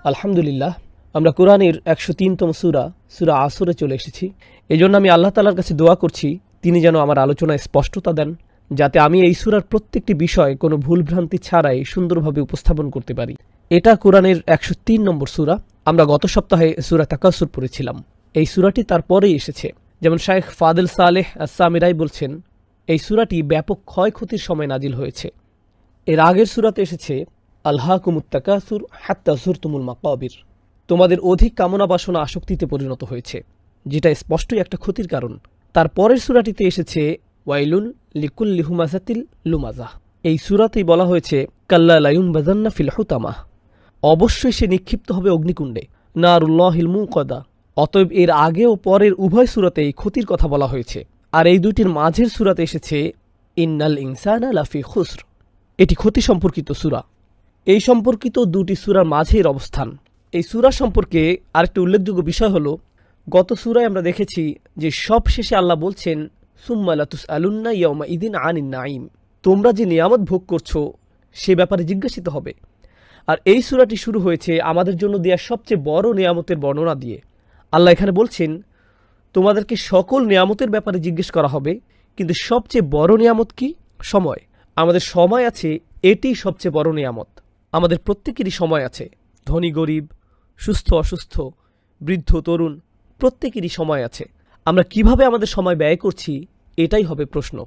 আলহামদুলিল্লাহ, আমরা কোরআনের ১০৩তম সূরা আসরে চলে এসেছি। এজন্য আমি আল্লাহ তাআলার কাছে দোয়া করছি, তিনি যেন আমার আলোচনায় স্পষ্টতা দেন, যাতে আমি এই সূরার প্রত্যেকটি বিষয় কোনো ভুলভ্রান্তি ছাড়াই সুন্দরভাবে উপস্থাপন করতে পারি। এটা কোরআনের ১০৩ নম্বর সূরা। আমরা গত সপ্তাহে সূরা তাকাসুর পড়েছিলাম। এই সূরাটি তারপরেই এসেছে। যেমন শায়েখ ফাদেল সালেহ আস-সামিরাই বলছেন, এই সূরাটি ব্যাপক ক্ষয়ক্ষতির সময় নাজিল হয়েছে। এর আগের সূরাতে এসেছে আলহাকুমুত তাকাসুর হাত্তা যুরতুমুল মাকাবির, তোমাদের অধিক কামনা বাসনা আসক্তিতে পরিণত হয়েছে, যেটা স্পষ্টই একটা ক্ষতির কারণ। তার পরের সূরাটিতে এসেছে ওয়াইলুন লিকুল্লি হুমাযাতিল লুমাযাহ। এই সূরাতেই বলা হয়েছে কাল্লা লায়ুনবাযান্না ফিল হুতামাহ, অবশ্যই সে নিক্ষিপ্ত হবে অগ্নিকুণ্ডে, নারুল্লাহিল মুকাদা। অতএব এর আগে ও পরের উভয় সূরাতেই ক্ষতির কথা বলা হয়েছে। আর এই দুইটির মাঝের সূরাতে এসেছে ইন্নাল ইনসানা লাফি খুসর, এটি ক্ষতি সম্পর্কিত সূরা। এই সম্পর্কিত দুটি সূরার মাঝের অবস্থান। এই সূরা সম্পর্কে আরেকটি উল্লেখযোগ্য বিষয় হলো, গত সূরায় আমরা দেখেছি যে সব শেষে আল্লাহ বলছেন সুম্মা লাতুসআলুন্না ইয়াওমা ইদিন আনিন নাঈম, তোমরা যে নিয়ামত ভোগ করছো সে ব্যাপারে জিজ্ঞাসিত হবে। আর এই সূরাটি শুরু হয়েছে আমাদের জন্য দেয়া সবচেয়ে বড় নিয়ামতের বর্ণনা দিয়ে। আল্লাহ এখানে বলছেন তোমাদেরকে সকল নিয়ামতের ব্যাপারে জিজ্ঞেস করা হবে, কিন্তু সবচেয়ে বড় নিয়ামত কি? সময়। আমাদের সময় আছে, এটি সবচেয়ে বড় নিয়ামত। আমাদের প্রত্যেকেরই সময় আছে, ধনী গরিব, সুস্থ অসুস্থ, বৃদ্ধ তরুণ, প্রত্যেকেরই সময় আছে। আমরা কিভাবে আমাদের সময় ব্যয় করছি, এটাই হবে প্রশ্ন।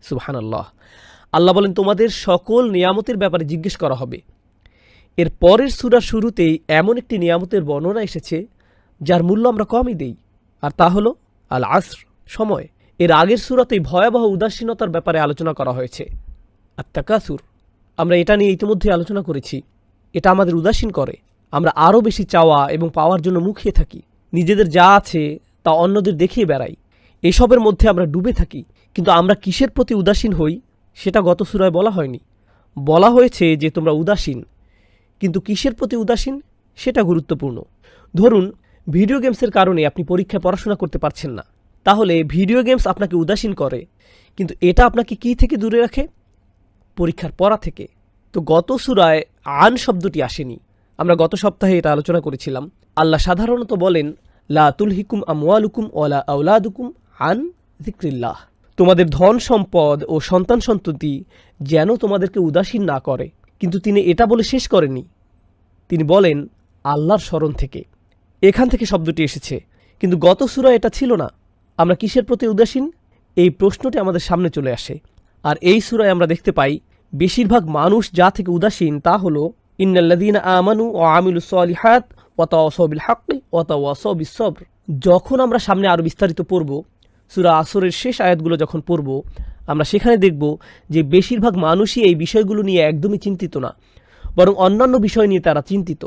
সুবহানাল্লাহ। আল্লাহ বলেন তোমাদের সকল নিয়ামতের ব্যাপারে জিজ্ঞেস করা হবে। এর পরের সূরার শুরুতেই এমন একটি নিয়ামতের বর্ণনা এসেছে যার মূল্য আমরা কমই দেই, আর তা হলো আল আসর, সময়। এর আগের সূরাতেই ভয়াবহ উদাসীনতার ব্যাপারে আলোচনা করা হয়েছে, আত তাকাসুর। আমরা এটা নিয়ে ইতিমধ্যে আলোচনা করেছি। এটা আমাদের উদাসীন করে। আমরা আরও বেশি চাওয়া এবং পাওয়ার জন্য মুখিয়ে থাকি। নিজেদের যা আছে তা অন্যদের দেখিয়ে বেড়াই। এসবের মধ্যে আমরা ডুবে থাকি। কিন্তু আমরা কিসের প্রতি উদাসীন হই সেটা গত সূরায় বলা হয়নি। বলা হয়েছে যে তোমরা উদাসীন, কিন্তু কিসের প্রতি উদাসীন সেটা গুরুত্বপূর্ণ। ধরুন ভিডিও গেমসের কারণে আপনি পরীক্ষায় পড়াশোনা করতে পারছেন না, তাহলে ভিডিও গেমস আপনাকে উদাসীন করে, কিন্তু এটা আপনাকে কি থেকে দূরে রাখে? পরীক্ষার পড়া থেকে। তো গত সূরায় আন শব্দটি আসেনি। আমরা গত সপ্তাহে এটা আলোচনা করেছিলাম। আল্লাহ সাধারণত বলেন লা তুলহিকুম আমওয়ালুকুম ওয়ালা আওলাদুকুম আন যিকরিল্লাহ, তোমাদের ধন সম্পদ ও সন্তান সন্ততি যেন তোমাদেরকে উদাসীন না করে। কিন্তু তিনি এটা বলে শেষ করেননি, তিনি বলেন আল্লাহর স্মরণ থেকে। এখান থেকে শব্দটি এসেছে, কিন্তু গত সূরায় এটা ছিল না। আমরা কিসের প্রতি উদাসীন, এই প্রশ্নটি আমাদের সামনে চলে আসে। আর এই সূরায় আমরা দেখতে পাই বেশিরভাগ মানুষ যা থেকে উদাসীন তা হলো ইন্নাল্লাযীনা আমানু ওয়া আমিলুস সলিহাত ওয়া তাওয়াসাউ বিল হাক্কি ওয়া তাওয়াসাউ বিস সবর। যখন আমরা সামনে আরও বিস্তারিত পড়ব, সূরা আসরের শেষ আয়াতগুলো যখন পড়ব, আমরা সেখানে দেখব যে বেশিরভাগ মানুষই এই বিষয়গুলো নিয়ে একদমই চিন্তিত না, বরং অন্যান্য বিষয় নিয়ে তারা চিন্তিত।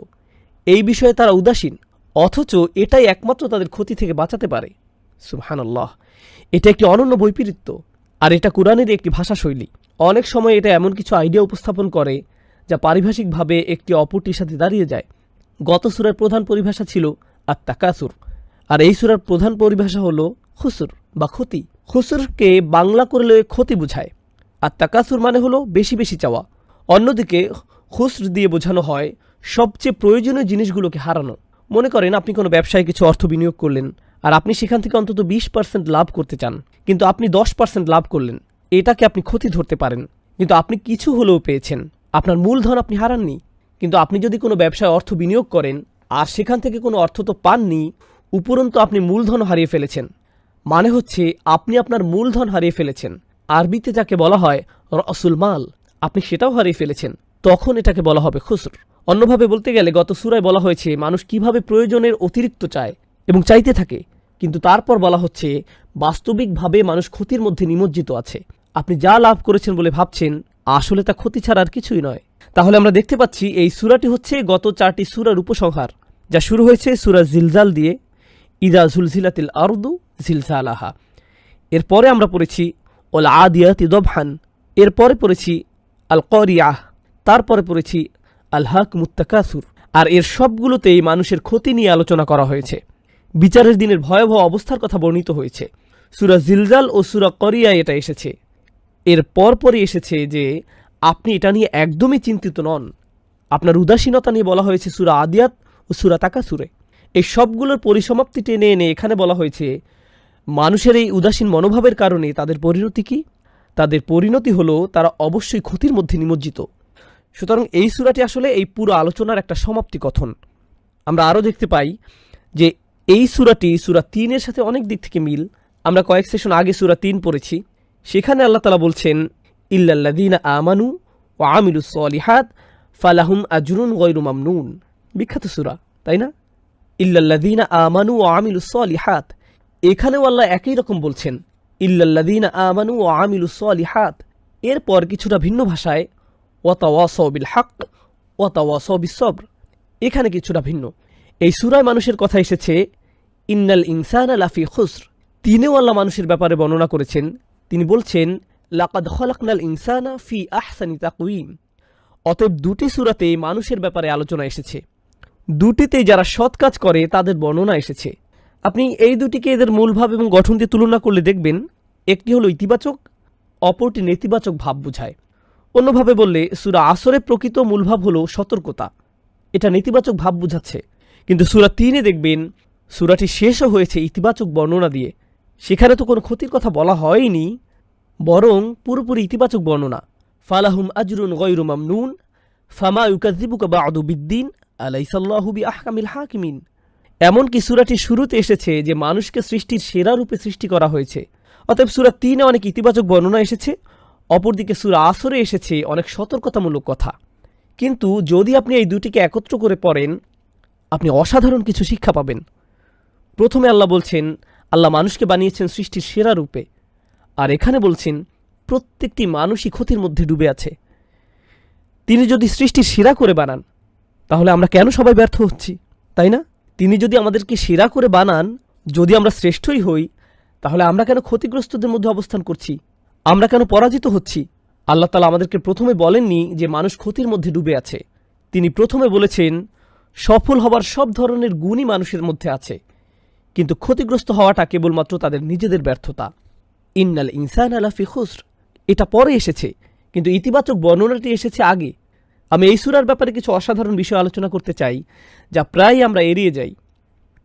এই বিষয়ে তারা উদাসীন, অথচ এটাই একমাত্র তাদের ক্ষতি থেকে বাঁচাতে পারে। সুবহানাল্লাহ। এটা একটি অনন্য বৈপরীত্য, আর এটা কোরআনেরই একটি ভাষাশৈলী। অনেক সময় এটা এমন কিছু আইডিয়া উপস্থাপন করে যা পারিভাষিকভাবে একটি অপরটির সাথে দাঁড়িয়ে যায়। গত সূরার প্রধান পরিভাষা ছিল আত তাকাসুর, আর এই সূরার প্রধান পরিভাষা হলো খুসর বা ক্ষতি। খুসরকে বাংলা করলে ক্ষতি বোঝায়। আর তাকাসুর মানে হলো বেশি বেশি চাওয়া। অন্যদিকে খুসর দিয়ে বোঝানো হয় সবচেয়ে প্রয়োজনীয় জিনিসগুলোকে হারানো। মনে করেন আপনি কোনো ব্যবসায় কিছু অর্থ বিনিয়োগ করলেন, আর আপনি সেখান থেকে অন্তত 20% লাভ করতে চান, কিন্তু আপনি 10% লাভ করলেন। এটাকে আপনি ক্ষতি ধরতে পারেন, কিন্তু আপনি কিছু হলেও পেয়েছেন। আপনার মূলধন আপনি হারাননি। কিন্তু আপনি যদি কোনো ব্যবসায় অর্থ বিনিয়োগ করেন আর সেখান থেকে কোনো অর্থ তো পাননি, উপরন্তু আপনি মূলধন হারিয়ে ফেলেছেন। মানে হচ্ছে আপনি আপনার মূলধন হারিয়ে ফেলেছেন। আরবিতে যাকে বলা হয় রাসুল মাল, আপনি সেটাও হারিয়ে ফেলেছেন। তখন এটাকে বলা হবে খুসর। অন্যভাবে বলতে গেলে গত সূরায় বলা হয়েছে মানুষ কিভাবে প্রয়োজনের অতিরিক্ত চায় এবং চাইতে থাকে, কিন্তু তারপর বলা হচ্ছে বাস্তবিকভাবে মানুষ ক্ষতির মধ্যে নিমজ্জিত আছে। আপনি যা লাভ করেছেন বলে ভাবছেন, আসলে তা ক্ষতি ছাড়া আর কিছুই নয়। তাহলে আমরা দেখতে পাচ্ছি এই সূরাটি হচ্ছে গত 4টি সূরার উপসংহার, যা শুরু হয়েছে সূরা জিলজাল দিয়ে, ইদা জুলজিলাতিল আরদু জিলজালাহা। এরপরে আমরা পড়েছি ওয়াল আদিয়াতি দবহান, এরপরে পড়েছি আল কারিয়াহ, তারপরে পড়েছি আল হাকুমুত তাকাসুর। আর এর সবগুলোতেই মানুষের ক্ষতি নিয়ে আলোচনা করা হয়েছে। বিচারের দিনের ভয়াবহ অবস্থার কথা বর্ণিত হয়েছে। সূরা জিলজাল ও সূরা কারিয়া এটা এসেছে। এর পরপরই এসেছে যে আপনি এটা নিয়ে একদমই চিন্তিত নন, আপনার উদাসীনতা নিয়ে বলা হয়েছে সূরা আদিয়াত ও সূরা তাকাসুরে। এই সবগুলোর পরিসমাপ্তি টেনে এনে এখানে বলা হয়েছে মানুষের এই উদাসীন মনোভাবের কারণে তাদের পরিণতি কি? তাদের পরিণতি হলো তারা অবশ্যই ক্ষতির মধ্যে নিমজ্জিত। সুতরাং এই সূরাটি আসলে এই পুরো আলোচনার একটা সমাপ্তি কথন। আমরা আরও দেখতে পাই যে এই সূরাটি সূরা ৩-এর সাথে অনেক দিক থেকে মিল। আমরা কয়েক সেশন আগে সূরা ৩ পড়েছি। সেখানে আল্লাহ তাআলা বলছেন, ইল্লাল্লাযীনা আমানু ওয়া আমিলুস সলিহাত ফালাহুম আজরুন গায়রু মামনুন। বিখ্যাত সূরা, তাই না? ইল্লাল্লাযীনা আমানু ওয়া আমিলুস সলিহাত, এখানেও আল্লাহ একই রকম বলছেন, ইল্লাল্লাযীনা আমানু ওয়া আমিলুস সলিহাত। এরপর কিছুটা ভিন্ন ভাষায় ওয়াতাওয়াসাউ বিল হক ওয়াতাওয়াসাউ বিস সবর, এখানে কিছুটা ভিন্ন। এই সূরায় মানুষের কথা এসেছে ইন্নাল ইনসানা লাফি খুসর। তিনিও আল্লাহ মানুষের ব্যাপারে বর্ণনা করেছেন। তিনি বলছেন লাকাদ খলাকনাল ইনসানা ফি আহসানি তাকওয়িম। অতএব দুটি সূরাতে মানুষের ব্যাপারে আলোচনা এসেছে। দুটিতেই যারা সৎ কাজ করে তাদের বর্ণনা এসেছে। আপনি এই দুটিকে এদের মূলভাব এবং গঠন দিয়ে তুলনা করলে দেখবেন একটি হলো ইতিবাচক, অপরটি নেতিবাচক ভাব বোঝায়। অন্যভাবে বললে সূরা আসরের প্রকৃত মূলভাব হলো সতর্কতা, এটা নেতিবাচক ভাব বোঝাচ্ছে। কিন্তু সূরা ৩-এ দেখবেন সূরাটি শেষও হয়েছে ইতিবাচক বর্ণনা দিয়ে। সেখানে তো কোনো ক্ষতির কথা বলা হয়নি, বরং পুরোপুরি ইতিবাচক বর্ণনা। ফালাহুম আজরুন গায়রু মামনুন ফামা ইউকাযযিবুকা বা'দু বিদ্দিন আলাইসাল্লাহু বিআহকামিল হাকিমিন। এমনকি সূরাটির শুরুতে এসেছে যে মানুষকে সৃষ্টির সেরা রূপে সৃষ্টি করা হয়েছে। অতএব সূরা ৩-এ অনেক ইতিবাচক বর্ণনা এসেছে, অপরদিকে সূরা আসরে এসেছে অনেক সতর্কতামূলক কথা। কিন্তু যদি আপনি এই দুটিকে একত্র করে পড়েন, আপনি অসাধারণ কিছু শিক্ষা পাবেন। প্রথমে আল্লাহ বলছেন আল্লাহ মানুষকে বানিয়েছেন সৃষ্টির সেরা রূপে, আর এখানে বলছেন প্রত্যেকটি মানুষই ক্ষতির মধ্যে ডুবে আছে। তিনি যদি সৃষ্টির সেরা করে বানান, তাহলে আমরা কেন সবাই ব্যর্থ হচ্ছি, তাই না? তিনি যদি আমাদেরকে সেরা করে বানান, যদি আমরা শ্রেষ্ঠই হই, তাহলে আমরা কেন ক্ষতিগ্রস্তদের মধ্যে অবস্থান করছি? আমরা কেন পরাজিত হচ্ছি? আল্লাহ তাআলা আমাদেরকে প্রথমে বলেননি যে মানুষ ক্ষতির মধ্যে ডুবে আছে। তিনি প্রথমে বলেছেন সফল হবার সব ধরনের গুণই মানুষের মধ্যে আছে, কিন্তু ক্ষতিগ্রস্ত হওয়াটা কেবলমাত্র তাদের নিজেদের ব্যর্থতা। ইন্নাল ইনসানা লাফি খুসর, এটা পরে এসেছে, কিন্তু ইতিবাচক বর্ণনাটি এসেছে আগে। আমি এই সূরার ব্যাপারে কিছু অসাধারণ বিষয় আলোচনা করতে চাই, যা প্রায় আমরা এড়িয়ে যাই।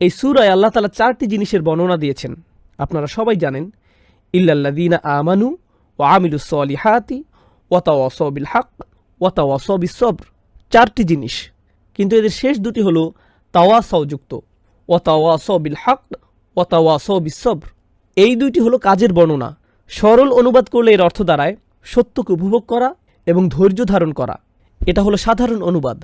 এই সূরায় আল্লাহ তাআলা 4টি জিনিসের বর্ণনা দিয়েছেন। আপনারা সবাই জানেন, ইল্লাল্লাযীনা আমানু ওয়া আমিলুস সলিহাতি ওয়াতাওয়াসাউ বিল হক ওয়াতাওয়াসাউ বিস সবর। 4টি জিনিস, কিন্তু এদের শেষ দুটি হলো তাওয়াসাউ যুক্ত, ওয়াতাওয়াসাউ বিল হক ওয়াতাওয়াসাউ বিস সবর। এই দুইটি হলো কাজের বর্ণনা। সরল অনুবাদ করলে এর অর্থ দাঁড়ায় সত্যকে উপভোগ করা এবং ধৈর্য ধারণ করা। এটা হলো সাধারণ অনুবাদ,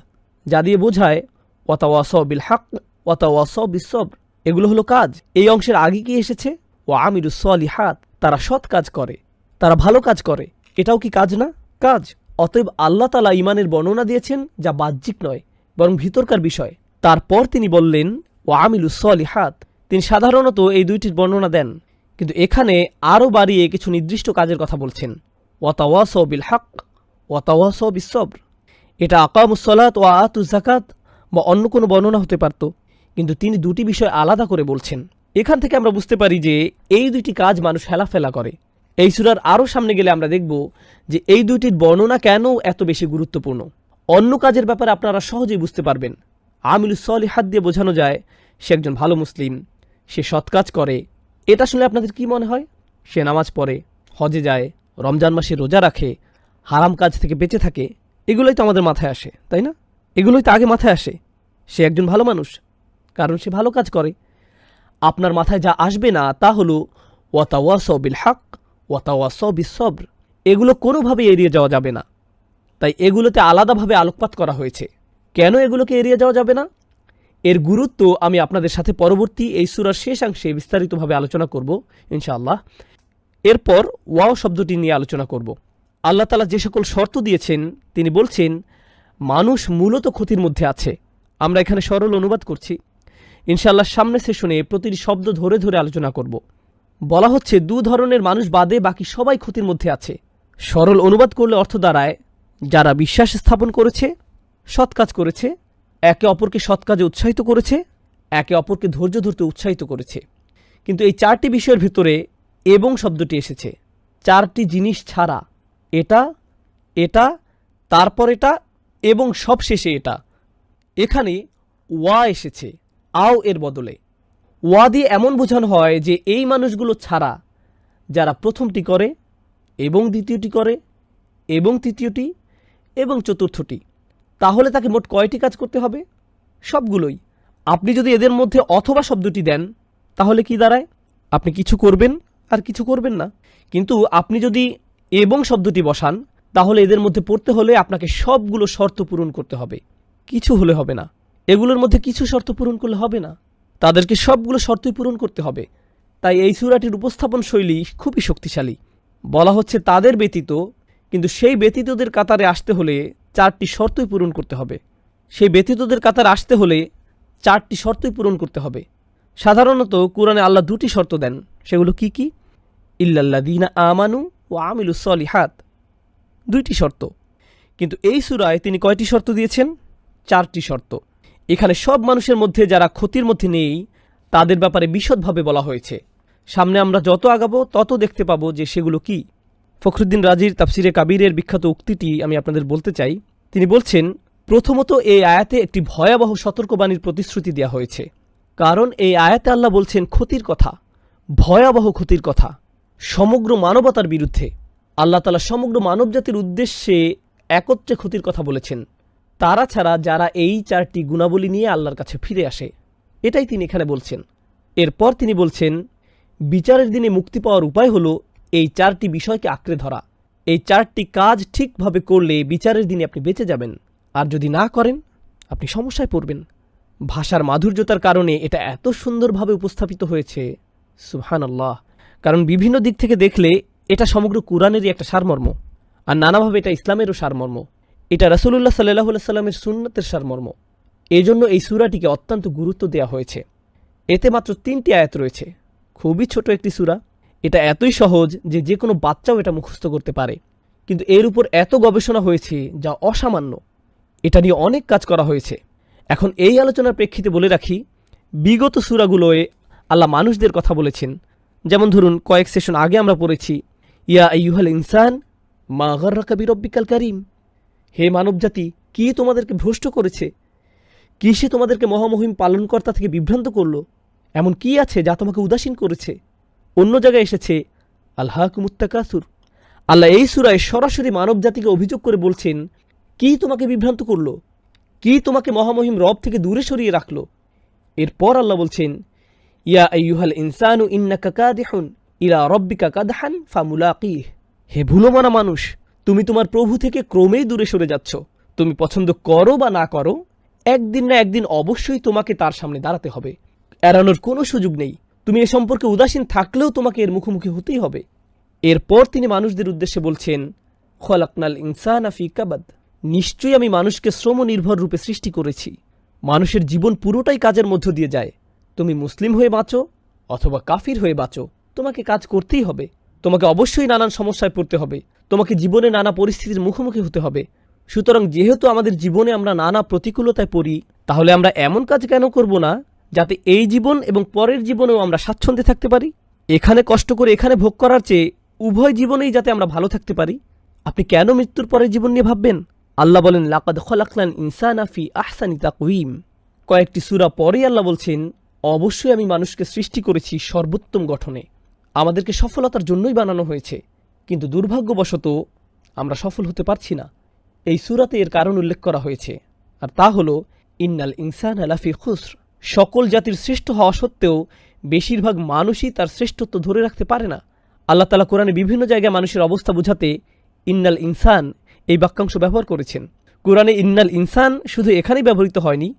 যা দিয়ে বোঝায় ওয়াতাওয়াসাউ বিল হক ওয়াতাওয়াসাউ বিস সবর। এগুলো হলো কাজ। এই অংশের আগে কি এসেছে? ওয়া আমিলুস সলিহাত, তারা সৎ কাজ করে, তারা ভালো কাজ করে। এটাও কি কাজ না? কাজ। অতএব আল্লাহ তাআলা ঈমানের বর্ণনা দিয়েছেন যা বাহ্যিক নয়, বরং ভিতরকার বিষয়। তারপর তিনি বললেন ওয়া আমিলুস সলিহাত। তিনি সাধারণত এই দুইটির বর্ণনা দেন, কিন্তু এখানে আরও বাড়িয়ে কিছু নির্দিষ্ট কাজের কথা বলছেন। ওয়াতাওয়াসাউ বিল হক ওয়াতাওয়াসাউ বিস সবর। এটা আকামুস সালাত ওয়া আতুজ যাকাত বা অন্য কোনো বর্ণনা হতে পারত, কিন্তু তিনি দুটি বিষয় আলাদা করে বলছেন। এখান থেকে আমরা বুঝতে পারি যে এই দুইটি কাজ মানুষ হেলাফেলা করে। এই সূরার আরও সামনে গেলে আমরা দেখব যে এই দুইটির বর্ণনা কেন এত বেশি গুরুত্বপূর্ণ। অন্য কাজের ব্যাপারে আপনারা সহজেই বুঝতে পারবেন। আমিলুস সলিহাত দিয়ে বোঝানো যায় সে একজন ভালো মুসলিম, সে সৎ কাজ করে। এটা শুনলে আপনাদের কি মনে হয়? সে নামাজ পড়ে, হজে যায়, রমজান মাসে রোজা রাখে, হারাম কাজ থেকে বেঁচে থাকে। এগুলোই তো আমাদের মাথায় আসে, তাই না? এগুলোই তো আগে মাথায় আসে। সে একজন ভালো মানুষ, কারণ সে ভালো কাজ করে। আপনার মাথায় যা আসবে না তা হলো ওয়াতাওয়াসাউ বিল হক ওয়াতাওয়াসাউ বিস সবর। এগুলো কোনোভাবেই এড়িয়ে যাওয়া যাবে না। তাই এগুলোতে আলাদাভাবে আলোকপাত করা হয়েছে। কেন এগুলোকে এড়িয়ে যাওয়া যাবে না? এর গুরুত্ব আমি আপনাদের সাথে পরবর্তী এই সূরার শেষাংশে বিস্তারিতভাবে আলোচনা করব ইনশাআল্লাহ। এরপর ওয়াও শব্দটি নিয়ে আলোচনা করব। আল্লাহ তাআলা যে সকল শর্ত দিয়েছেন, তিনি বলছেন মানুষ মূলত ক্ষতির মধ্যে আছে। আমরা এখানে সরল অনুবাদ করছি। ইনশাআল্লাহ সামনের সেশনে প্রতিটি শব্দ ধরে ধরে আলোচনা করব। বলা হচ্ছে 2 ধরনের মানুষ বাদে বাকি সবাই ক্ষতির মধ্যে আছে। সরল অনুবাদ করলে অর্থ দাঁড়ায় যারা বিশ্বাস স্থাপন করেছে, সৎ কাজ করেছে, একে অপরকে সৎ কাজে উৎসাহিত করেছে, একে অপরকে ধৈর্য ধরতে উৎসাহিত করেছে। কিন্তু এই 4টি বিষয়ের ভিতরে এবং শব্দটি এসেছে 4টি জিনিস ছাড়া। এটা, এটা, তারপর এটা এবং সবশেষে এটা। এখানে ওয়া এসেছে আও এর বদলে। ওয়া দিয়ে এমন বোঝানো হয় যে এই মানুষগুলো ছাড়া যারা প্রথমটি করে এবং দ্বিতীয়টি করে এবং তৃতীয়টি এবং চতুর্থটি, তাহলে তাকে মোট কয়টি কাজ করতে হবে? সবগুলোই। আপনি যদি এদের মধ্যে অথবা শব্দটি দেন তাহলে কি দাঁড়ায়? আপনি কিছু করবেন আর কিছু করবেন না। কিন্তু আপনি যদি এবং শব্দটি বসান তাহলে এদের মধ্যে পড়তে হলে আপনাকে সবগুলো শর্ত পূরণ করতে হবে, কিছু হলে হবে না। এগুলোর মধ্যে কিছু শর্ত পূরণ করলে হবে না, তাদেরকে সবগুলো শর্তই পূরণ করতে হবে। তাই এই সূরাটির উপস্থাপন শৈলী খুবই শক্তিশালী। বলা হচ্ছে তাদের ব্যতীত, কিন্তু সেই ব্যতীতদের কাতারে আসতে হলে 4টি শর্তই পূরণ করতে হবে। সেই ব্যতীতদের কাতারে আসতে হলে 4টি শর্তই পূরণ করতে হবে। সাধারণত কোরআনে আল্লাহ 2টি শর্ত দেন। সেগুলো কি কি? ইল্লাল্লাযীনা আমানু ওয়া আমিলুস সলিহাত, 2টি শর্ত। কিন্তু এই সূরায় তিনি কয়টি শর্ত দিয়েছেন? 4টি শর্ত। এখানে সব মানুষের মধ্যে যারা ক্ষতির মধ্যে নেই তাদের ব্যাপারে বিশদভাবে বলা হয়েছে। সামনে আমরা যত আগাবো তত দেখতে পাবো যে সেগুলো কি। ফখরুদ্দিন রাজির তাফসিরে কাবীরের বিখ্যাত উক্তিটি আমি আপনাদের বলতে চাই। তিনি বলছেন, প্রথমত এই আয়াতে একটি ভয়াবহ সতর্কবাণীর প্রতিশ্রুতি দেওয়া হয়েছে। কারণ এই আয়াতে আল্লাহ বলছেন ক্ষতির কথা, ভয়াবহ ক্ষতির কথা, সমগ্র মানবতার বিরুদ্ধে। আল্লাহ তাআলা সমগ্র মানবজাতির উদ্দেশ্যে একত্রে ক্ষতির কথা বলেছেন, তারা ছাড়া যারা এই 4টি গুণাবলী নিয়ে আল্লাহর কাছে ফিরে আসে। এটাই তিনি এখানে বলছেন। এরপর তিনি বলছেন বিচারের দিনে মুক্তি পাওয়ার উপায় হলো এই 4টি বিষয়কে আঁকড়ে ধরা। এই 4টি কাজ ঠিকভাবে করলে বিচারের দিনে আপনি বেঁচে যাবেন, আর যদি না করেন আপনি সমস্যায় পড়বেন। ভাষার মাধুর্যতার কারণে এটা এত সুন্দরভাবে উপস্থাপিত হয়েছে, সুবহানাল্লাহ। কারণ বিভিন্ন দিক থেকে দেখলে এটা সমগ্র কুরআনেরই একটা সারমর্ম, আর নানাভাবে এটা ইসলামেরও সারমর্ম। এটা রাসূলুল্লাহ সাল্লাল্লাহু আলাইহি সাল্লামের সুন্নতের সারমর্ম। এই জন্য এই সূরাটিকে অত্যন্ত গুরুত্ব দেওয়া হয়েছে। এতে মাত্র 3টি আয়াত রয়েছে, খুবই ছোট একটি সূরা। এটা এতই সহজ যে যে কোনো বাচ্চাও এটা মুখস্থ করতে পারে। কিন্তু এর উপর এত গবেষণা হয়েছে যা অসামান্য। এটা নিয়ে অনেক কাজ করা হয়েছে। এখন এই আলোচনার প্রেক্ষিতে বলে রাখি, বিগত সূরাগুলোয় আল্লাহ মানুষদের কথা বলেছেন। যেমন ধরুন, কয়েক সেশন আগে আমরা পড়েছি, ইয়া আইয়ুহাল ইনসান মা গাররাকা বিরব্বিকাল কারীম, হে মানবজাতি, কি তোমাদেরকে ভ্রষ্ট করেছে? কি সে তোমাদেরকে মহামহিম পালনকর্তা থেকে বিভ্রান্ত করল? এমন কি আছে যা তোমাকে উদাসীন করেছে? অন্য জায়গায় এসেছে আলহাকুমুত তাকাসুর। আল্লাহ এই সূরায় সরাসরি মানবজাতিকে অভিযোগ করে বলছেন, কি তোমাকে বিভ্রান্ত করল? কি তোমাকে মহামহিম রব থেকে দূরে সরিয়ে রাখল? এরপর আল্লাহ বলছেন, ইয়া আইয়ুহাল ইনসানু ইন্নাকা কাদিহুন ইলা রাব্বিকা কাদহান ফামুলাকিহ, হে ভুলোমানা মানুষ, তুমি তোমার প্রভু থেকে ক্রমেই দূরে সরে যাচ্ছ। তুমি পছন্দ করো বা না করো, একদিন না একদিন অবশ্যই তোমাকে তার সামনে দাঁড়াতে হবে, এড়ানোর কোনো সুযোগ নেই। তুমি এ সম্পর্কে উদাসীন থাকলেও তোমাকে এর মুখোমুখি হতেই হবে। এরপর তিনি মানুষদের উদ্দেশ্যে বলছেন, খলাকনাল ইনসানা ফি কাবাদ, নিশ্চয়ই আমি মানুষকে শ্রম নির্ভর রূপে সৃষ্টি করেছি। মানুষের জীবন পুরোটাই কাজের মধ্য দিয়ে যায়। তুমি মুসলিম হয়ে বাঁচো অথবা কাফির হয়ে বাঁচো, তোমাকে কাজ করতেই হবে। তোমাকে অবশ্যই নানান সমস্যায় পড়তে হবে, তোমাকে জীবনে নানা পরিস্থিতির মুখোমুখি হতে হবে। সুতরাং যেহেতু আমাদের জীবনে আমরা নানা প্রতিকূলতায় পড়ি, তাহলে আমরা এমন কাজ কেন করব না যাতে এই জীবন এবং পরের জীবনেও আমরা স্বাচ্ছন্দ্যে থাকতে পারি? এখানে কষ্ট করে এখানে ভোগ করার চেয়ে উভয় জীবনেই যাতে আমরা ভালো থাকতে পারি। আপনি কেন মৃত্যুর পরের জীবন নিয়ে ভাববেন? আল্লাহ বলেন, লাকাদ খলাকনাল ইনসানা ফি আহসানি তাকওয়িম। কয়েকটি সূরা পরেই আল্লাহ বলছেন, অবশ্যই আমি মানুষকে সৃষ্টি করেছি সর্বোত্তম গঠনে। আমাদেরকে সফলতার জন্যই বানানো হয়েছে, কিন্তু দুর্ভাগ্যবশত আমরা সফল হতে পারছি না। এই সূরাতে এর কারণ উল্লেখ করা হয়েছে, আর তা হলো ইন্নাল ইনসানা লাফি খুসর। সকল জাতির শ্রেষ্ঠ হওয়া সত্ত্বেও বেশিরভাগ মানুষই তার শ্রেষ্ঠত্ব ধরে রাখতে পারে না। আল্লাহ তাআলা কোরআনে বিভিন্ন জায়গায় মানুষের অবস্থা বোঝাতে ইন্নাল ইনসান এই বাক্যাংশ ব্যবহার করেছেন। কোরআনে ইন্নাল ইনসান শুধু এখানেই ব্যবহৃত হয়নি,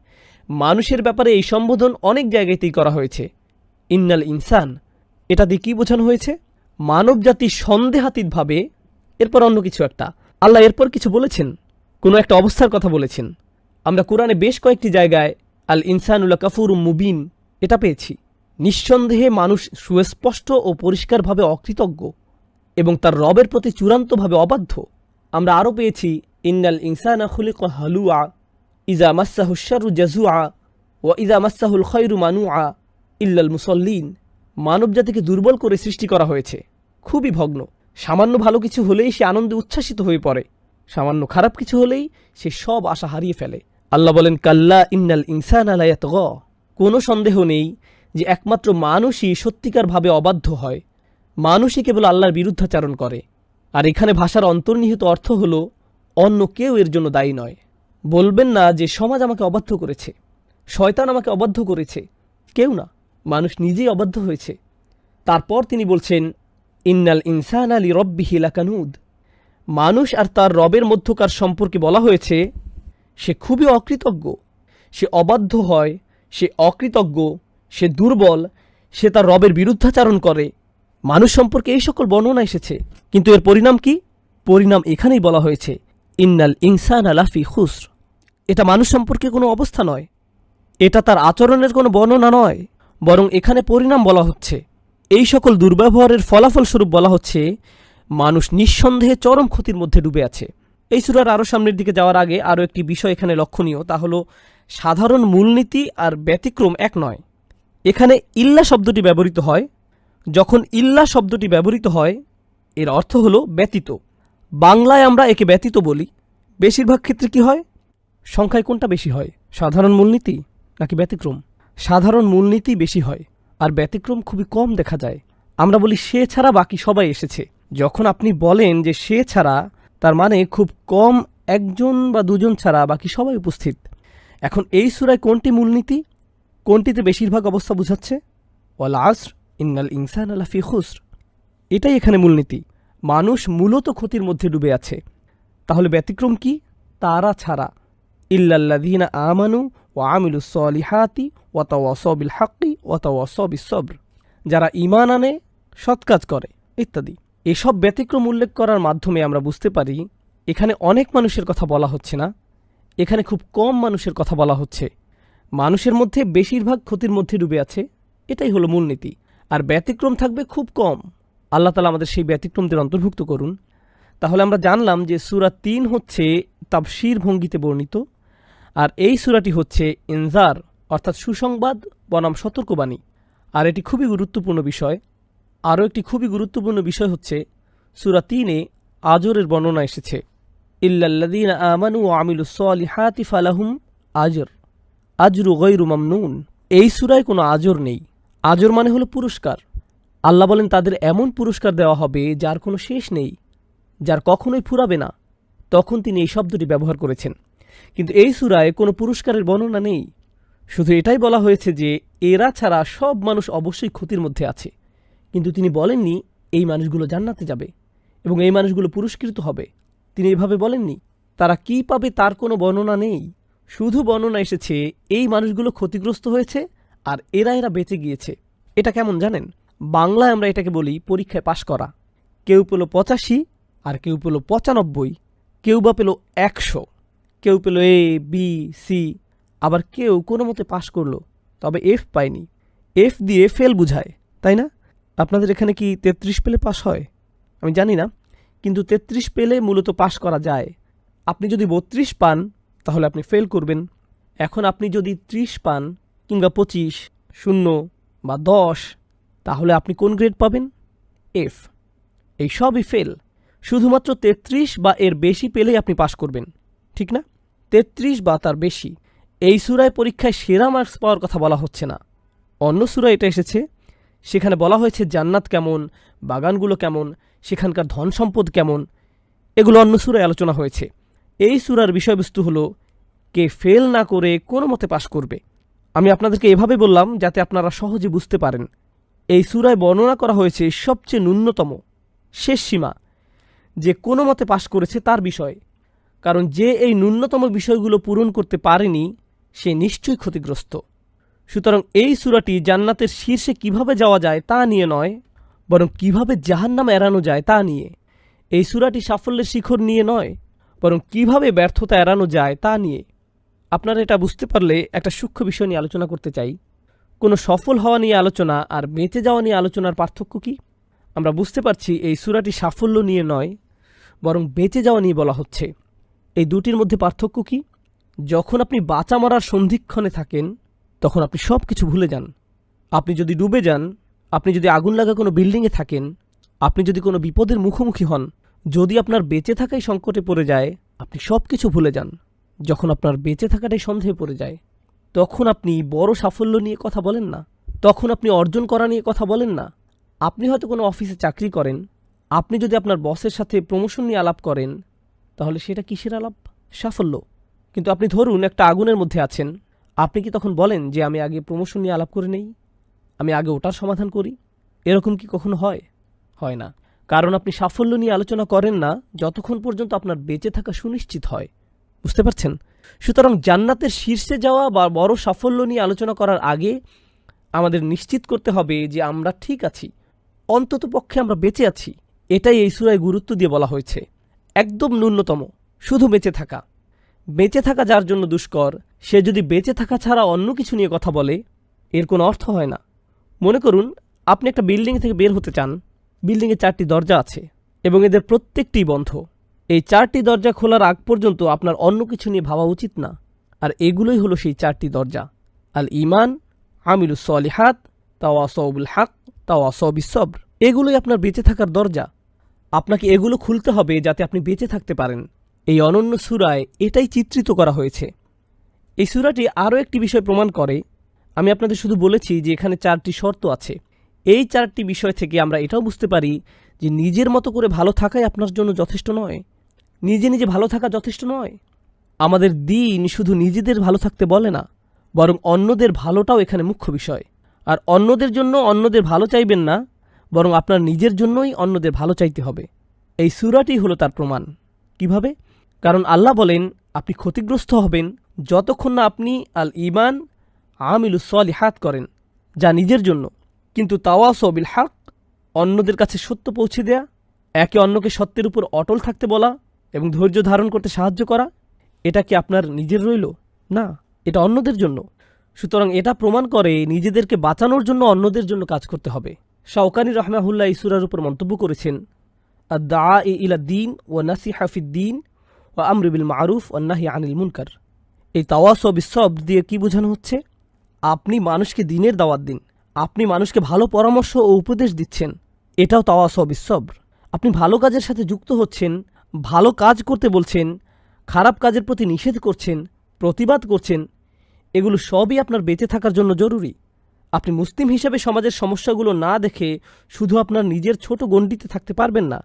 মানুষের ব্যাপারে এই সম্বোধন অনেক জায়গাতেই করা হয়েছে। ইন্নাল ইনসান, এটা দিয়ে কী বোঝানো হয়েছে? মানব জাতি সন্দেহাতীতভাবে, এরপর অন্য কিছু একটা। আল্লাহ এরপর কিছু বলেছেন, কোনো একটা অবস্থার কথা বলেছেন। আমরা কোরআনে বেশ কয়েকটি জায়গায় আল ইনসানুল কাফুরুম মুবিন এটা পেয়েছি। নিঃসন্দেহে মানুষ সুস্পষ্ট ও পরিষ্কারভাবে অকৃতজ্ঞ এবং তার রবের প্রতি চূড়ান্তভাবে অবাধ্য। আমরা আরও পেয়েছি ইন্নাল ইনসানা খুলিকা হালুআ ইজা মাসসাহু শাররু জাজুআ ওয়া ইজা মাসসাহুল খায়রু মানুআ ইল্লাল মুসাল্লিন। মানবজাতিকে দুর্বল করে সৃষ্টি করা হয়েছে, খুবই ভগ্ন। সামান্য ভালো কিছু হলেই সে আনন্দে উচ্ছ্বাসিত হয়ে পড়ে। সামান্য খারাপ কিছু হলেই সে সব আশা হারিয়ে ফেলে। আল্লাহ বলেন, কাল্লা ইন্নাল ইনসানা লা ইয়াতগা। কোনো সন্দেহ নেই যে একমাত্র মানুষই সত্যিকারভাবে অবাধ্য হয়, মানুষই কেবল আল্লাহর বিরুদ্ধাচারণ করে। আর এখানে ভাষার অন্তর্নিহিত অর্থ হলো অন্য কেউ এর জন্য দায়ী নয়। বলবেন না যে সমাজ আমাকে অবাধ্য করেছে, শয়তান আমাকে অবাধ্য করেছে, কেউ না, মানুষ নিজেই অবাধ্য হয়েছে। তারপর তিনি বলছেন, ইন্নাল ইনসানা লিরব্বিহি লাকানুদ। মানুষ আর তার রবের মধ্যকার সম্পর্কে বলা হয়েছে সে খুবই অকৃতজ্ঞ, সে অবাধ্য হয়, সে অকৃতজ্ঞ, সে দুর্বল, সে তার রবের বিরুদ্ধাচারণ করে। মানুষ সম্পর্কে এই সকল বর্ণনা এসেছে, কিন্তু এর পরিণাম কি? পরিণাম এখানেই বলা হয়েছে, ইন্নাল ইনসানা লাফি খুসর। এটা মানুষ সম্পর্কে কোনো অবস্থা নয়, এটা তার আচরণের কোনো বর্ণনা নয়, বরং এখানে পরিণাম বলা হচ্ছে। এই সকল দুর্ব্যবহারের ফলাফলস্বরূপ বলা হচ্ছে মানুষ নিঃসন্দেহে চরম ক্ষতির মধ্যে ডুবে আছে। এই সূরার আরও সামনের দিকে যাওয়ার আগে আরও একটি বিষয় এখানে লক্ষণীয়, তা হলো সাধারণ মূলনীতি আর ব্যতিক্রম এক নয়। এখানে ইল্লা শব্দটি ব্যবহৃত হয়। যখন ইল্লা শব্দটি ব্যবহৃত হয় এর অর্থ হলো ব্যতীত। বাংলায় আমরা একে ব্যতীত বলি। বেশিরভাগ ক্ষেত্রে কি হয়? সংখ্যায় কোনটা বেশি হয়, সাধারণ মূলনীতি নাকি ব্যতিক্রম? সাধারণ মূলনীতি বেশি হয় আর ব্যতিক্রম খুবই কম দেখা যায়। আমরা বলি সে ছাড়া বাকি সবাই এসেছে। যখন আপনি বলেন যে সে ছাড়া, তার মানে খুব কম একজন বা দুজন ছাড়া বাকি সবাই উপস্থিত। এখন এই সূরায় কোনটি মূলনীতি, কোনটিতে বেশিরভাগ অবস্থা বুঝাচ্ছে? ওয়াল আসর ইন্নাল ইনসানা লাফি খুসর, এটাই এখানে মূলনীতি। মানুষ মূলত ক্ষতির মধ্যে ডুবে আছে। তাহলে ব্যতিক্রম কি? তারা ছাড়া, ইল্লাল্লাযীনা আমানু ওয়া আমিলুস সলিহাতি ওয়া তাওয়াসাউ বিল হাক্কি ওয়া তাওয়াসাউ বিস সবর, যারা ঈমান আনে, সৎ কাজ করে ইত্যাদি। এসব ব্যতিক্রম উল্লেখ করার মাধ্যমে আমরা বুঝতে পারি এখানে অনেক মানুষের কথা বলা হচ্ছে না, এখানে খুব কম মানুষের কথা বলা হচ্ছে। মানুষের মধ্যে বেশিরভাগ ক্ষতির মধ্যে ডুবে আছে, এটাই হলো মূলনীতি। আর ব্যতিক্রম থাকবে খুব কম। আল্লাহ তাআলা আমাদের সেই ব্যতিক্রমদের অন্তর্ভুক্ত করুন। তাহলে আমরা জানলাম যে সূরা ৩ হচ্ছে তাফসীর ভঙ্গিতে বর্ণিত, আর এই সূরাটি হচ্ছে ইনজার অর্থাৎ সুসংবাদ বনাম সতর্কবাণী। আর এটি খুবই গুরুত্বপূর্ণ বিষয়। আরও একটি খুবই গুরুত্বপূর্ণ বিষয় হচ্ছে সূরা ৩-এ আজরের বর্ণনা এসেছে, ইল্লাল্লাযীনা আমানু ওয়া আমিলুস সলিহাতি ফালাহুম আজর আজরু গায়রু মামনুন। এই সূরায় কোনো আজর নেই। আজর মানে হলো পুরস্কার। আল্লাহ বলেন তাদের এমন পুরস্কার দেওয়া হবে যার কোনো শেষ নেই, যার কখনোই ফুরাবে না। তখন তিনি এই শব্দটি ব্যবহার করেছেন। কিন্তু এই সূরায় কোনো পুরস্কারের বর্ণনা নেই। শুধু এটাই বলা হয়েছে যে এরা ছাড়া সব মানুষ অবশ্যই ক্ষতির মধ্যে আছে। কিন্তু তিনি বলেননি এই মানুষগুলো জান্নাতে যাবে এবং এই মানুষগুলো পুরস্কৃত হবে। তিনি এভাবে বলেননি। তারা কি পাবে তার কোনো বর্ণনা নেই। শুধু বর্ণনা এসেছে এই মানুষগুলো ক্ষতিগ্রস্ত হয়েছে আর এরা বেঁচে গিয়েছে। এটা কেমন জানেন? বাংলায় আমরা এটাকে বলি পরীক্ষায় পাশ করা। কেউ পেল 85 আর কেউ পেল 95, কেউ বা পেল 100, কেউ পেল A, B, C, আবার কেউ কোনো মতে পাশ করলো তবে F পায়নি। F দিয়ে ফেল বুঝায়, তাই না? আপনাদের এখানে কি 33 পেলে পাশ হয়? আমি জানি না, কিন্তু 33 পেলে মূলত পাশ করা যায়। আপনি যদি 32 পান তাহলে আপনি ফেল করবেন। এখন আপনি যদি 30 পান কিংবা 25, 0 বা 10, তাহলে আপনি কোন গ্রেড পাবেন? F। এই সবই ফেল। শুধুমাত্র 33 বা এর বেশি পেলেই আপনি পাশ করবেন, ঠিক না? 33 বা তার বেশি। এই সূরায় পরীক্ষায় সেরা মার্কস পাওয়ার কথা বলা হচ্ছে না। অন্য সূরায় এটা এসেছে, সেখানে বলা হয়েছে জান্নাত কেমন, বাগানগুলো কেমন, সেখানকার ধন সম্পদ কেমন, এগুলো অন্য সূরায় আলোচনা হয়েছে। এই সূরার বিষয়বস্তু হলো কে ফেল না করে কোনো মতে পাশ করবে। আমি আপনাদেরকে এভাবে বললাম যাতে আপনারা সহজে বুঝতে পারেন। এই সূরায় বর্ণনা করা হয়েছে সবচেয়ে ন্যূনতম শেষ সীমা, যে কোনো মতে পাশ করেছে তার বিষয়। কারণ যে এই ন্যূনতম বিষয়গুলো পূরণ করতে পারেনি সে নিশ্চয়ই ক্ষতিগ্রস্ত। সুতরাং এই সূরাটি জান্নাতের শীর্ষে কিভাবে যাওয়া যায় তা নিয়ে নয়, বরং কিভাবে জাহান্নাম এড়ানো যায় তা নিয়ে। এই সূরাটি সাফল্যের শিখর নিয়ে নয়, বরং কিভাবে ব্যর্থতা এড়ানো যায় তা নিয়ে। আপনারা এটা বুঝতে পারলে একটা সূক্ষ্ম বিষয় নিয়ে আলোচনা করতে চাই। কোনো সফল হওয়া নিয়ে আলোচনা আর বেঁচে যাওয়া নিয়ে আলোচনার পার্থক্য কি? আমরা বুঝতে পারছি এই সূরাটি সাফল্য নিয়ে নয়, বরং বেঁচে যাওয়া নিয়ে বলা হচ্ছে। এই দুটির মধ্যে পার্থক্য কি? যখন আপনি বাঁচা মরার সন্ধিক্ষণে থাকেন তখন আপনি সব কিছু ভুলে যান। আপনি যদি ডুবে যান, আপনি যদি আগুন লাগা কোনো বিল্ডিংয়ে থাকেন, আপনি যদি কোনো বিপদের মুখোমুখি হন, যদি আপনার বেঁচে থাকাই সংকটে পড়ে যায়, আপনি সব কিছু ভুলে যান। যখন আপনার বেঁচে থাকাটাই সন্দেহে পড়ে যায়, তখন আপনি বড় সাফল্য নিয়ে কথা বলেন না, তখন আপনি অর্জন করা নিয়ে কথা বলেন না। আপনি হয়তো কোনো অফিসে চাকরি করেন, আপনি যদি আপনার বসের সাথে প্রমোশন নিয়ে আলাপ করেন, তাহলে সেটা কিসের আলাপ? সাফল্য। কিন্তু আপনি ধরুন একটা আগুনের মধ্যে আছেন, আপনি কি তখন বলেন যে আমি আগে প্রমোশন নিয়ে আলাপ করে নেই, আমি আগে ওটার সমাধান করি? এরকম কি কখনো হয়? হয় না। কারণ আপনি সাফল্য নিয়ে আলোচনা করেন না যতক্ষণ পর্যন্ত আপনার বেঁচে থাকা সুনিশ্চিত হয়। বুঝতে পারছেন? সুতরাং জান্নাতের শীর্ষে যাওয়া বা বড় সাফল্য নিয়ে আলোচনা করার আগে আমাদের নিশ্চিত করতে হবে যে আমরা ঠিক আছি, অন্তত পক্ষে আমরা বেঁচে আছি। এটাই এই সূরায় গুরুত্ব দিয়ে বলা হয়েছে। একদম ন্যূনতম, শুধু বেঁচে থাকা। বেঁচে থাকা যার জন্য দুষ্কর, সে যদি বেঁচে থাকা ছাড়া অন্য কিছু নিয়ে কথা বলে, এর কোনো অর্থ হয় না। মনে করুন আপনি একটা বিল্ডিং থেকে বের হতে চান। বিল্ডিংয়ে 4টি দরজা আছে এবং এদের প্রত্যেকটি বন্ধ। এই 4টি দরজা খোলার আগ পর্যন্ত আপনার অন্য কিছু নিয়ে ভাবা উচিত না। আর এগুলোই হলো সেই 4টি দরজা: আল ইমান, আমিলুস সলিহাত, তাওয়াসাউ বিল হক, তাওয়াসাউ বিস সবর। এগুলোই আপনার বেঁচে থাকার দরজা। আপনাকে এগুলো খুলতে হবে যাতে আপনি বেঁচে থাকতে পারেন। এই অনন্য সূরায় এটাই চিত্রিত করা হয়েছে। এই সূরাটি আরও একটি বিষয় প্রমাণ করে। আমি আপনাদের শুধু বলেছি যে এখানে 4টি শর্ত আছে। এই 4টি বিষয় থেকে আমরা এটাও বুঝতে পারি যে নিজের মতো করে ভালো থাকাই আপনার জন্য যথেষ্ট নয়। নিজে নিজে ভালো থাকা যথেষ্ট নয়। আমাদের দিন শুধু নিজেদের ভালো থাকতে বলে না, বরং অন্যদের ভালোটাও এখানে মুখ্য বিষয়। আর অন্যদের জন্য অন্যদের ভালো চাইবেন না, বরং আপনার নিজের জন্যই অন্যদের ভালো চাইতে হবে। এই সূরাটি হলো তার প্রমাণ। কিভাবে? কারণ আল্লাহ বলেন আপনি ক্ষতিগ্রস্ত হবেন যতক্ষণ না আপনি আল ইমান, আমিলুস সলিহাত করেন, যা নিজের জন্য, কিন্তু তাওয়াসাউ বিল হক, অন্যদের কাছে সত্য পৌঁছে দেয়া, একে অন্যকে সত্যের উপর অটল থাকতে বলা এবং ধৈর্য ধারণ করতে সাহায্য করা, এটা কি আপনার নিজের রইল? না, এটা অন্যদের জন্য। সুতরাং এটা প্রমাণ করে নিজেদেরকে বাঁচানোর জন্য অন্যদের জন্য কাজ করতে হবে। শাওকানি রাহমাহুল্লাহ এই সূরার উপর মন্তব্য করেছেন, আদ-দাআ ইলা দ্বীন ওয়া নাসিহা ফিদ-দ্বীন ওয়া আমর বিল মারুফ ওয়ান নাহি আনিল মুনকার। এই তাওয়াসাউ বিস সবর দিয়ে কি বোঝানো হচ্ছে? আপনি মানুষকে দ্বীনের দাওয়াত দিন, আপনি মানুষকে ভালো পরামর্শ ও উপদেশ দিচ্ছেন, এটাও তাওয়াসাউ বিস সবর। আপনি ভালো কাজের সাথে যুক্ত হচ্ছেন, ভালো কাজ করতে বলছেন, খারাপ কাজের প্রতি নিষেধ করছেন, প্রতিবাদ করছেন, এগুলো সবই আপনার বেঁচে থাকার জন্য জরুরি। আপনি মুসলিম হিসেবে সমাজের সমস্যাগুলো না দেখে শুধু আপনার নিজের ছোট গণ্ডিতে থাকতে পারবেন না।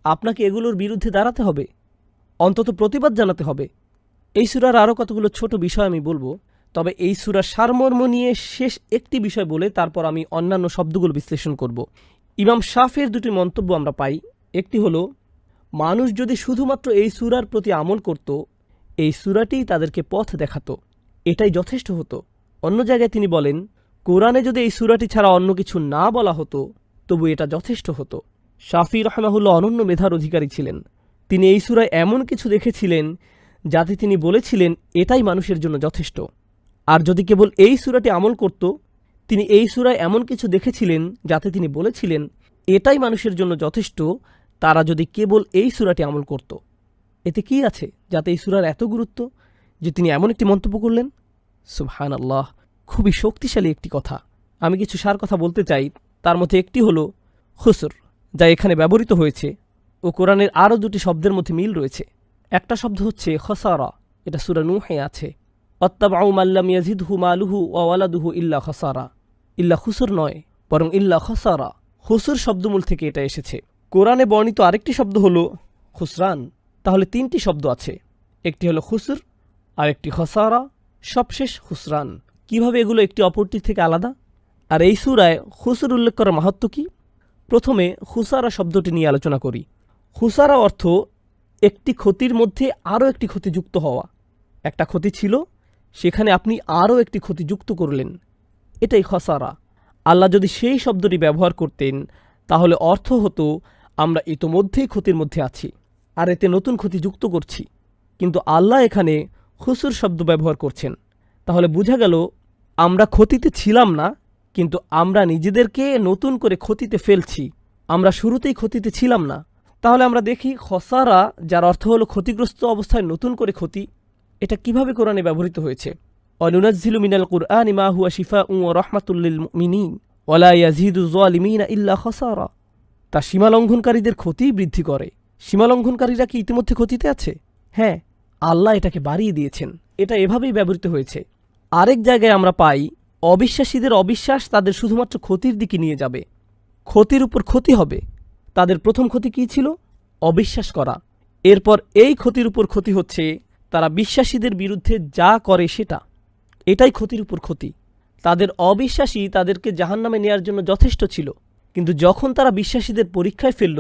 আপনাকে এগুলোর বিরুদ্ধে দাঁড়াতে হবে, অন্তত প্রতিবাদ জানাতে হবে। এই সূরার আরও কতগুলো ছোট বিষয় আমি বলবো, তবে এই সূরার সারমর্ম নিয়ে শেষ একটি বিষয় বলে তারপর আমি অন্যান্য শব্দগুলো বিশ্লেষণ করব। ইমাম শাফির 2টি মন্তব্য আমরা পাই। একটি হলো, মানুষ যদি শুধুমাত্র এই সূরার প্রতি আমল করত, এই সূরাটিই তাদেরকে পথ দেখাতো, এটাই যথেষ্ট হতো। অন্য জায়গায় তিনি বলেন, কোরআনে যদি এই সূরাটি ছাড়া অন্য কিছু না বলা হতো তবু এটা যথেষ্ট হতো। শাফি রাহমাহুল্লাহ অনন্য মেধার অধিকারী ছিলেন। তিনি এই সূরায় এমন কিছু দেখেছিলেন যাতে তিনি বলেছিলেন এটাই মানুষের জন্য যথেষ্ট। আর যদি কেবল এই সূরাটি আমল করত, তিনি এই সূরায় এমন কিছু দেখেছিলেন যাতে তিনি বলেছিলেন এটাই মানুষের জন্য যথেষ্ট, তারা যদি কেবল এই সূরাটি আমল করত। এতে কি আছে যাতে এই সূরার এত গুরুত্ব যে তিনি এমন একটি মন্তব্য করলেন? সুবহানাল্লাহ, খুবই শক্তিশালী একটি কথা। আমি কিছু সার কথা বলতে চাই। তার মধ্যে একটি হলো খুসর, যা এখানে ব্যবহৃত হয়েছে, ও কোরআনের আরও 2টি শব্দের মধ্যে মিল রয়েছে। একটা শব্দ হচ্ছে খসারা, এটা সূরা নূহে আছে। অত্তাবাউ মাল্লাম ইয়াজিদহু মালুহু ওয়া ওয়ালাদুহু ইল্লা খসারা। ইল্লা খুসর নয়, বরং ইল্লা খসারা। খুসর শব্দমূল থেকে এটা এসেছে। কোরআনে বর্ণিত আরেকটি শব্দ হলো খুসরান। তাহলে 3টি শব্দ আছে, একটি হলো খুসর, আরেকটি খসারা, সবশেষ খুসরান। কিভাবে এগুলো একটি অপরটির থেকে আলাদা? আর এই সূরায় খুসর উল্লেখ করার মাহাত্ম্য কি? প্রথমে খুসারা শব্দটি নিয়ে আলোচনা করি। খুসারা অর্থ একটি ক্ষতির মধ্যে আরও একটি ক্ষতি যুক্ত হওয়া। একটা ক্ষতি ছিল, সেখানে আপনি আরও একটি ক্ষতি যুক্ত করলেন, এটাই খসারা। আল্লাহ যদি সেই শব্দটি ব্যবহার করতেন তাহলে অর্থ হতো আমরা ইতোমধ্যেই ক্ষতির মধ্যে আছি আর এতে নতুন ক্ষতি যুক্ত করছি। কিন্তু আল্লাহ এখানে খুসুর শব্দ ব্যবহার করছেন, তাহলে বোঝা গেল আমরা ক্ষতিতে ছিলাম না, কিন্তু আমরা নিজেদেরকে নতুন করে ক্ষতিতে ফেলছি। আমরা শুরুতেই ক্ষতিতে ছিলাম না। তাহলে আমরা দেখি খসারা, যার অর্থ হলো ক্ষতিগ্রস্ত অবস্থায় নতুন করে ক্ষতি, এটা কিভাবে কোরআনে ব্যবহৃত হয়েছে। অনুনাজ্জিলু মিনাল কুরআনি মা হুয়া শিফাউন ওয়া রাহমাতুল লিল মুমিনিন ওয়া লা ইয়াজিদু যালিমিনা ইল্লা খসারা। তা সীমালঙ্ঘনকারীদের ক্ষতিই বৃদ্ধি করে। সীমালঙ্ঘনকারীরা কি ইতিমধ্যে ক্ষতিতে আছে? হ্যাঁ, আল্লাহ এটাকে বাড়িয়ে দিয়েছেন। এটা এভাবেই ব্যবহৃত হয়েছে। আরেক জায়গায় আমরা পাই অবিশ্বাসীদের অবিশ্বাস তাদের শুধুমাত্র ক্ষতির দিকে নিয়ে যাবে, ক্ষতির উপর ক্ষতি হবে। তাদের প্রথম ক্ষতি কী ছিল? অবিশ্বাস করা। এরপর এই ক্ষতির উপর ক্ষতি হচ্ছে তারা বিশ্বাসীদের বিরুদ্ধে যা করে সেটা, এটাই ক্ষতির উপর ক্ষতি। তাদের অবিশ্বাসী তাদেরকে জাহান্নামে নেয়ার জন্য যথেষ্ট ছিল, কিন্তু যখন তারা বিশ্বাসীদের পরীক্ষায় ফেলল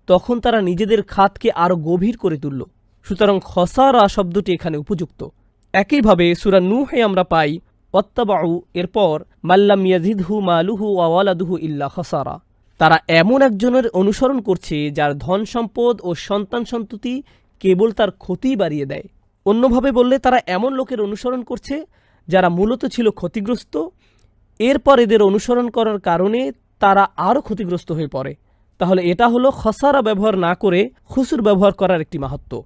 তখন তারা নিজেদের খাতকে আরও গভীর করে তুলল। সুতরাং খসারা শব্দটি এখানে উপযুক্ত। একইভাবে সূরা নূহে আমরা পাই ওয়াত্তাবাউ, এরপর মাল্লাম ইয়াজিদহু মালুহু ওয়া ওয়ালাদুহু ইল্লা খসারা। তারা এমন একজনের অনুসরণ করছে যার ধন সম্পদ ও সন্তান সন্ততি কেবল তার ক্ষতিই বাড়িয়ে দেয়। অন্যভাবে বললে তারা এমন লোকের অনুসরণ করছে যারা মূলত ছিল ক্ষতিগ্রস্ত, এরপর এদের অনুসরণ করার কারণে তারা আরও ক্ষতিগ্রস্ত হয়ে পড়ে। তাহলে এটা হলো খসারা ব্যবহার না করে খুসুর ব্যবহার করার একটি মাহাত্ম্য।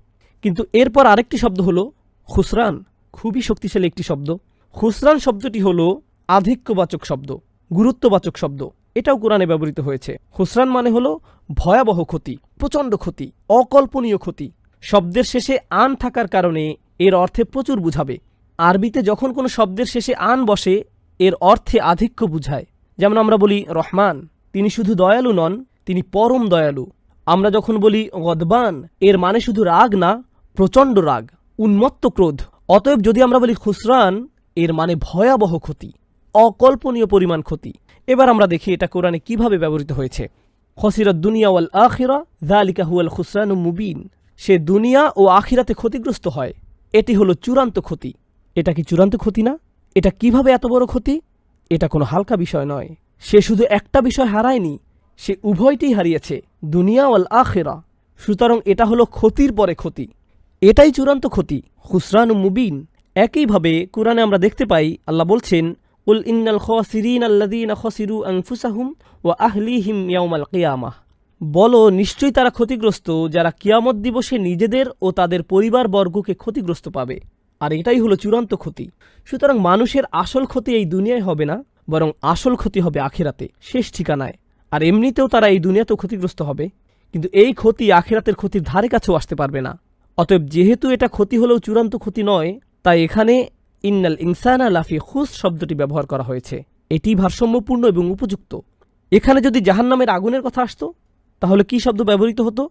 কিন্তু এরপর আরেকটি শব্দ হলো খুসরান, খুবই শক্তিশালী একটি শব্দ। খুসরান শব্দটি হলো আধিক্যবাচক শব্দ, গুরুত্ববাচক শব্দ। এটাও কোরআনে ব্যবহৃত হয়েছে। খুসরান মানে হলো ভয়াবহ ক্ষতি, প্রচণ্ড ক্ষতি, অকল্পনীয় ক্ষতি। শব্দের শেষে আন থাকার কারণে এর অর্থে প্রচুর বুঝাবে। আরবিতে যখন কোনো শব্দের শেষে আন বসে এর অর্থে আধিক্য বুঝায়। যেমন আমরা বলি রহমান, তিনি শুধু দয়ালু নন, তিনি পরম দয়ালু। আমরা যখন বলি গদবান, এর মানে শুধু রাগ না, প্রচণ্ড রাগ, উন্মত্ত ক্রোধ। অতএব যদি আমরা বলি খুসরান, এর মানে ভয়াবহ ক্ষতি, অকল্পনীয় পরিমাণ ক্ষতি। এবার আমরা দেখি এটা কোরআনে কিভাবে ব্যবহৃত হয়েছে। খসিরাত দুনিয়া ওয়াল আখিরা যালিকা হুয়াল খুসরানুম মুবিন। সে দুনিয়া ও আখিরাতে ক্ষতিগ্রস্ত হয়, এটি হলো চূড়ান্ত ক্ষতি। এটা কি চূড়ান্ত ক্ষতি না? এটা কিভাবে এত বড় ক্ষতি? এটা কোনো হালকা বিষয় নয়। সে শুধু একটা বিষয় হারায়নি, সে উভয়টি হারিয়েছে, দুনিয়া ওয়াল আখিরা। সুতরাং এটা হলো ক্ষতির পরে ক্ষতি, এটাই চূড়ান্ত ক্ষতি, খুসরানুম মুবিন। একইভাবে কোরআনে আমরা দেখতে পাই আল্লাহ বলছেন কুল ইন্নাল খাসিরিন আল্লাযীনা খাসিরু আনফুসাহুম ওয়া আহলিহিম ইয়াউমাল কিয়ামাহ। বলো, নিশ্চয়ই তারা ক্ষতিগ্রস্ত যারা কিয়ামত দিবসে নিজেদের ও তাদের পরিবারবর্গকে ক্ষতিগ্রস্ত পাবে। আর এটাই হলো চূড়ান্ত ক্ষতি। সুতরাং মানুষের আসল ক্ষতি এই দুনিয়ায় হবে না, বরং আসল ক্ষতি হবে আখিরাতে, শেষ ঠিকানায়। আর এমনিতেও তারা এই দুনিয়াতেও ক্ষতিগ্রস্ত হবে, কিন্তু এই ক্ষতি আখিরাতের ক্ষতির ধারে কাছেও আসতে পারবে না। অতএব যেহেতু এটা ক্ষতি হলেও চূড়ান্ত ক্ষতি নয়, তাই এখানে ইন্নাল ইনসানা লাফি খুস শব্দটি ব্যবহার করা হয়েছে। এটি ভারসাম্যপূর্ণ এবং উপযুক্ত। এখানে যদি জাহান্নামের আগুনের কথা আসতো তাহলে কি শব্দ ব্যবহৃত হতো?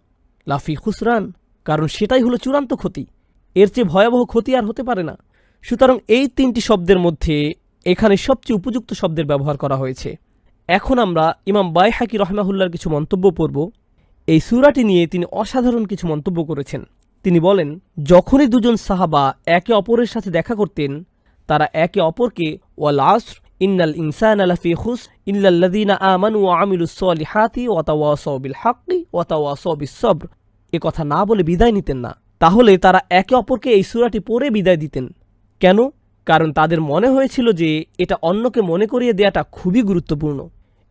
লাফি খুসরান, কারণ সেটাই হলো চূড়ান্ত ক্ষতি। এর চেয়ে ভয়াবহ ক্ষতি আর হতে পারে না। সুতরাং এই তিনটি শব্দের মধ্যে এখানে সবচেয়ে উপযুক্ত শব্দের ব্যবহার করা হয়েছে। এখন আমরা ইমাম বাইহাকি রহমাহুল্লাহর কিছু মন্তব্য পড়ব। এই সূরাটি নিয়ে তিনি অসাধারণ কিছু মন্তব্য করেছেন। তিনি বলেন, যখনই দুজন সাহাবা একে অপরের সাথে দেখা করতেন তারা একে অপরকে ওয়াল আসর ইন্নাল ইনসানা লাফি খুস ইল্লাল্লাযীনা আমানু ওয়া আমিলুস সলিহাতি ওয়া তাওয়াসাউ বিল হাক্কি ওয়া তাওয়াসাউ বিস সবর এ কথা না বলে বিদায় নিতেন না। তাহলে তারা একে অপরকে এই সূরাটি পড়ে বিদায় দিতেন। কেন? কারণ তাদের মনে হয়েছিল যে এটা অন্যকে মনে করিয়ে দেওয়াটা খুবই গুরুত্বপূর্ণ।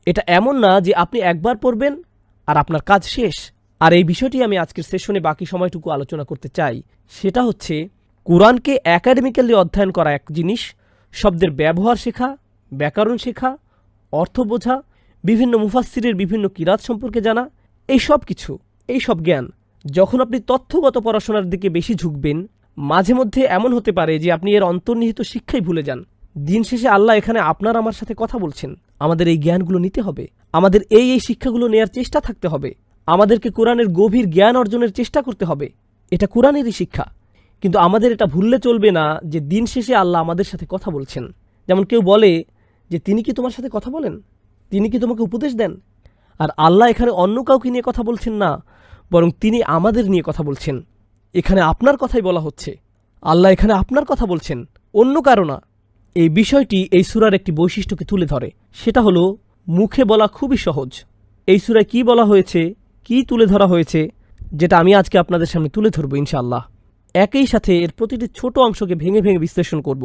এটা এমন না যে আপনি একবার পড়বেন আর আপনার কাজ শেষ। আর এই বিষয়টি আমি আজকের সেশনে বাকি সময়টুকু আলোচনা করতে চাই। সেটা হচ্ছে কোরআনকে একাডেমিক্যালি অধ্যয়ন করা এক জিনিস, শব্দের ব্যবহার শেখা, ব্যাকরণ শেখা, অর্থ বোঝা, বিভিন্ন মুফাসসিরের বিভিন্ন কিরাত সম্পর্কে জানা, এই সব জ্ঞান। যখন আপনি তথ্যগত পড়াশোনার দিকে বেশি ঝুঁকবেন, মাঝে মধ্যে এমন হতে পারে যে আপনি এর অন্তর্নিহিত শিক্ষাই ভুলে যান। দিন শেষে আল্লাহ এখানে আপনার আমার সাথে কথা বলছেন। আমাদের এই জ্ঞানগুলো নিতে হবে, আমাদের এই শিক্ষাগুলো নেয়ার চেষ্টা থাকতে হবে, আমাদেরকে কোরআনের গভীর জ্ঞান অর্জনের চেষ্টা করতে হবে। এটা কোরআনেরই শিক্ষা। কিন্তু আমাদের এটা ভুললে চলবে না যে দিন শেষে আল্লাহ আমাদের সাথে কথা বলছেন। যেমন কেউ বলে যে তিনি কি তোমার সাথে কথা বলেন, তিনি কি তোমাকে উপদেশ দেন? আর আল্লাহ এখানে অন্য কাউকে নিয়ে কথা বলছেন না, বরং তিনি আমাদের নিয়ে কথা বলছেন। এখানে আপনার কথাই বলা হচ্ছে। আল্লাহ এখানে আপনার কথা বলছেন, অন্য কারো না। এই বিষয়টি এই সূরার একটি বৈশিষ্ট্যকে তুলে ধরে। সেটা হলো মুখে বলা খুবই সহজ। এই সূরায় কি বলা হয়েছে, কি তুলে ধরা হয়েছে, যেটা আমি আজকে আপনাদের সামনে তুলে ধরবো ইনশাআল্লাহ। একই সাথে এর প্রতিটি ছোট অংশকে ভেঙে ভেঙে বিশ্লেষণ করব।